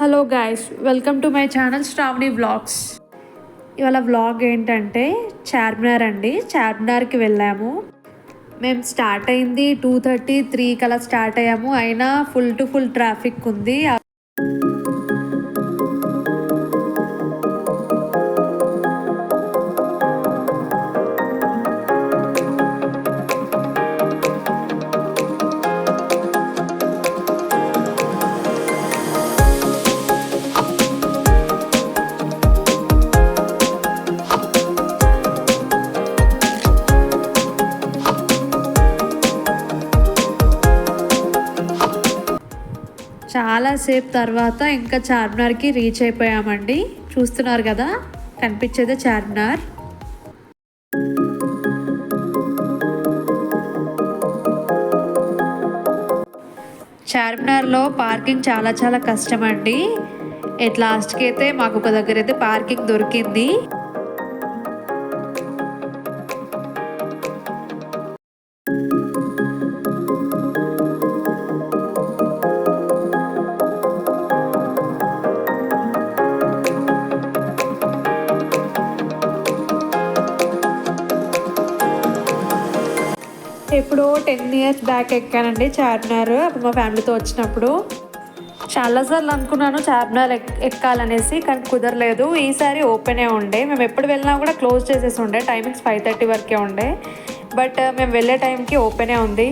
Hello guys, welcome to my channel Sravani vlogs. ఇవాళ vlog ఏంటంటే చార్మినార్ అండి. చార్మినార్కి వెళ్ళాము. మేము స్టార్ట్ అయింది 2:30, 3 కలా స్టార్ట్ అయ్యాము. అయినా ఫుల్ టు ఫుల్ ట్రాఫిక్ ఉంది. చాలాసేపు తర్వాత ఇంకా చార్మినార్కి రీచ్ అయిపోయామండి. చూస్తున్నారు కదా, కనిపించేదే చార్మినార్. చార్మినార్లో పార్కింగ్ చాలా కష్టం అండి. ఎట్ లాస్ట్కి అయితే మాకు ఒక దగ్గర అయితే పార్కింగ్ దొరికింది. ఎప్పుడో 10 years బ్యాక్ ఎక్కానండి చార్మినార్. అప్పుడు మా ఫ్యామిలీతో వచ్చినప్పుడు చాలాసార్లు అనుకున్నాను చార్మినార్ ఎక్కాలనేసి, కానీ కుదరలేదు. ఈసారి ఓపెనే ఉండే. మేము ఎప్పుడు వెళ్ళినా కూడా క్లోజ్ చేసేసి ఉండే. టైమింగ్స్ 5:30 వరకే ఉండే. బట్ మేము వెళ్ళే టైంకి ఓపెనే ఉంది.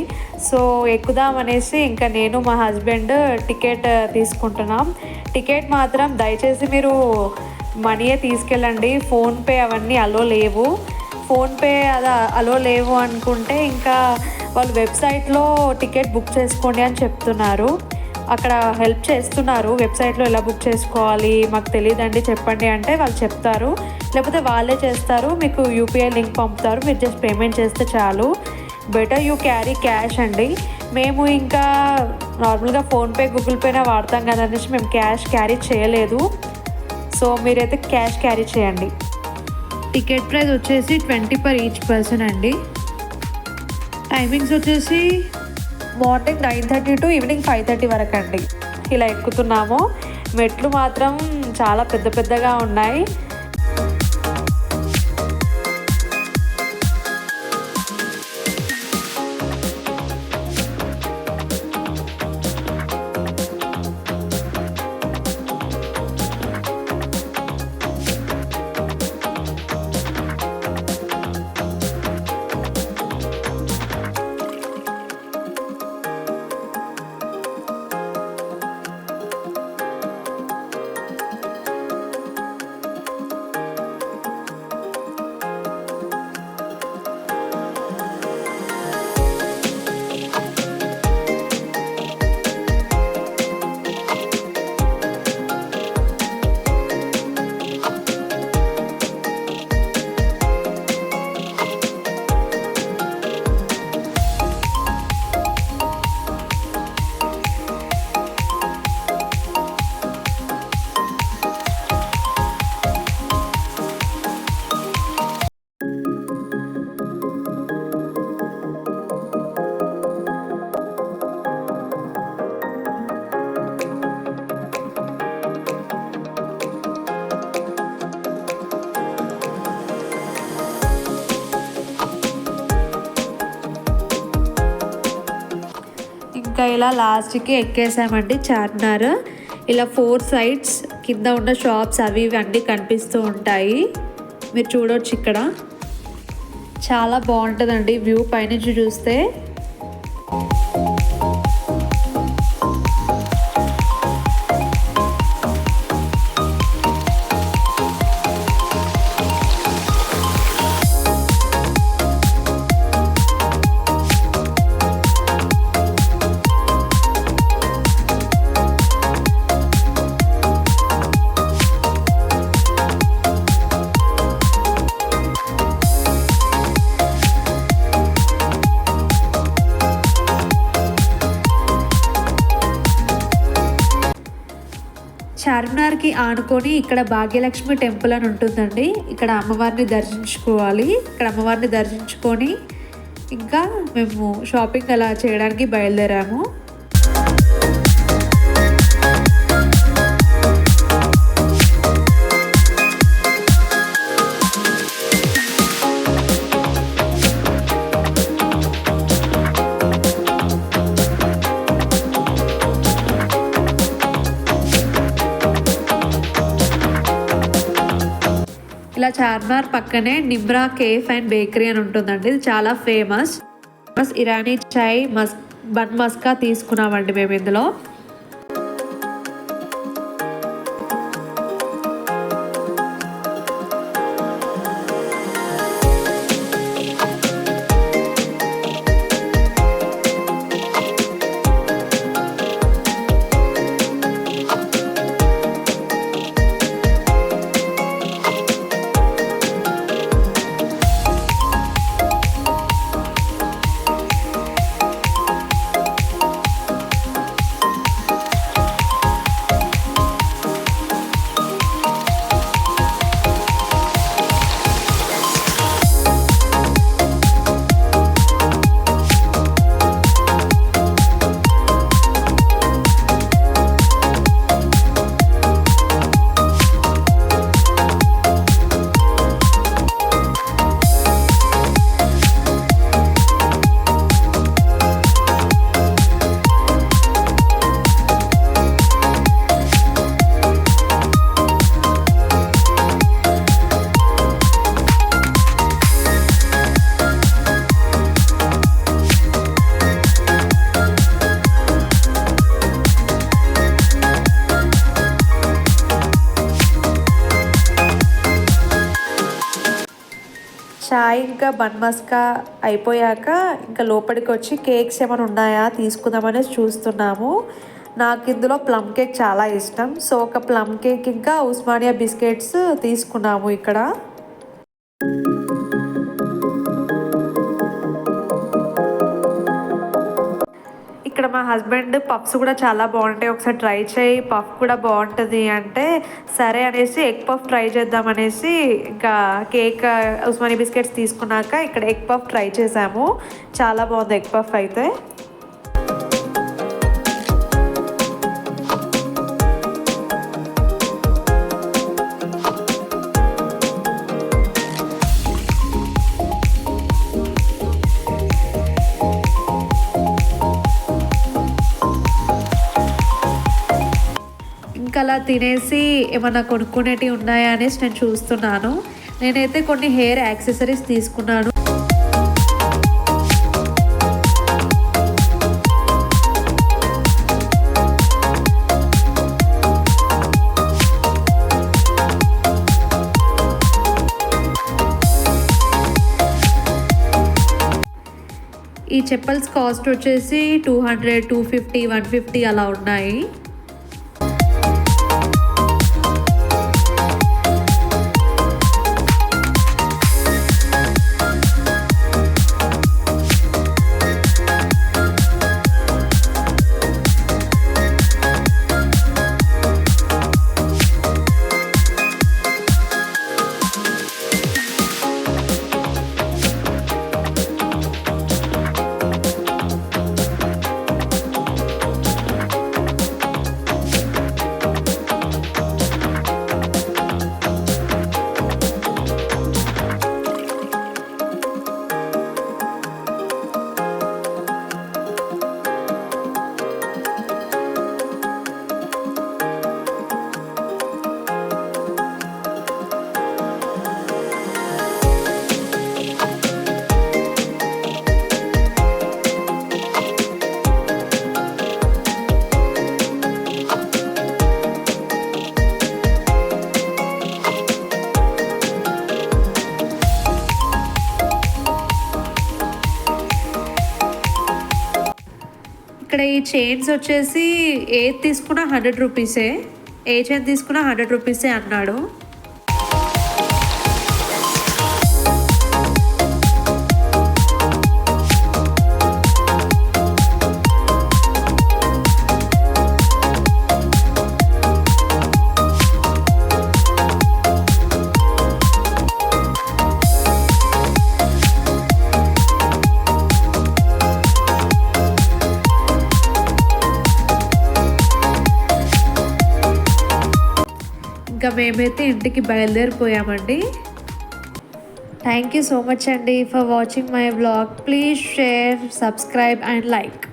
సో ఎక్కుదాం అనేసి ఇంకా నేను మా హస్బెండ్ టికెట్ తీసుకుంటున్నాం. టికెట్ మాత్రం దయచేసి మీరు మనీయే తీసుకెళ్ళండి. ఫోన్పే అవన్నీ అలో లేవు. ఫోన్పే అలో లేవు అనుకుంటే ఇంకా వాళ్ళు వెబ్సైట్లో టికెట్ బుక్ చేసుకోండి అని చెప్తున్నారు. అక్కడ హెల్ప్ చేస్తున్నారు. వెబ్సైట్లో ఎలా బుక్ చేసుకోవాలి మాకు తెలియదండి చెప్పండి అంటే వాళ్ళు చెప్తారు. లేకపోతే వాళ్ళే చేస్తారు. మీకు యూపీఐ లింక్ పంపుతారు. మీరు జస్ట్ పేమెంట్ చేస్తే చాలు. బెటర్ యూ క్యారీ క్యాష్ అండి. మేము ఇంకా నార్మల్గా ఫోన్పే గూగుల్ పేనే వాడతాం కదా అనేసి మేము క్యాష్ క్యారీ చేయలేదు. సో మీరైతే క్యాష్ క్యారీ చేయండి. టికెట్ ప్రైస్ వచ్చేసి 20 per each person అండి. టైమింగ్స్ వచ్చేసి మార్నింగ్ 9:30 to ఈవినింగ్ 5:30 వరకు అండి. ఇలా ఎక్కుతున్నాము. మెట్లు మాత్రం చాలా పెద్దగా ఉన్నాయి. ఇంకా ఇలా లాస్ట్కి ఎక్కేసామండి చార్మినార్. ఇలా 4 sides కింద ఉన్న షాప్స్ అవి అన్నీ కనిపిస్తూ ఉంటాయి. మీరు చూడవచ్చు, ఇక్కడ చాలా బాగుంటుందండి వ్యూ పైనుంచి చూస్తే. చార్మినార్కి ఆనుకొని ఇక్కడ భాగ్యలక్ష్మి టెంపుల్ అని ఉంటుందండి. ఇక్కడ అమ్మవారిని దర్శించుకోవాలి. ఇక్కడ అమ్మవారిని దర్శించుకొని ఇంకా మేము షాపింగ్ అలా చేయడానికి బయలుదేరాము. ఇలా చార్మినార్ పక్కనే నిమ్రా కేఫ్ అండ్ బేకరీ అని ఉంటుందండి. ఇది చాలా ఫేమస్. ఇరానీ చాయ్ బన్ మస్కా తీసుకున్నామండి మేము ఇందులో. చాయ్ ఇంకా బన్ మస్కా అయిపోయాక ఇంకా లోపలికి వచ్చి కేక్స్ ఏమైనా ఉన్నాయా తీసుకుందామనేసి చూస్తున్నాము. నాకు ఇందులో ప్లమ్ కేక్ చాలా ఇష్టం. సో ఒక ప్లమ్ కేక్ ఇంకా ఉస్మానియా బిస్కెట్స్ తీసుకున్నాము ఇక్కడ. ఇక్కడ మా హస్బెండ్ పఫ్స్ కూడా చాలా బాగుంటాయి, ఒకసారి ట్రై చేయి, పఫ్ కూడా బాగుంటుంది అంటే సరే అనేసి ఎగ్ పఫ్ ట్రై చేద్దాం అనేసి ఇంకా కేక్ ఉస్మానియా బిస్కెట్స్ తీసుకున్నాక ఇక్కడ ఎగ్ పఫ్ ట్రై చేసాము. చాలా బాగుంది ఎగ్ పఫ్ అయితే. ఇంకా అలా తినేసి ఏమన్నా కొనుక్కునేటివి ఉన్నాయా అనేసి నేను చూస్తున్నాను. నేనైతే కొన్ని హెయిర్ యాక్సెసరీస్ తీసుకున్నాను. ఈ చెప్పల్స్ కాస్ట్ వచ్చేసి 200, 250, 150 అలా ఉన్నాయి. ఇక్కడ ఈ చైన్స్ వచ్చేసి ఏది తీసుకున్నా 100 రూపీసే, ఏ చైన్ తీసుకున్నా 100 రూపీసే అన్నాడు. ఇంకా మేమైతే ఇంటికి బయలుదేరిపోయామండి. థ్యాంక్ యూ సో మచ్ అండి for watching my vlog. Please share, subscribe and like.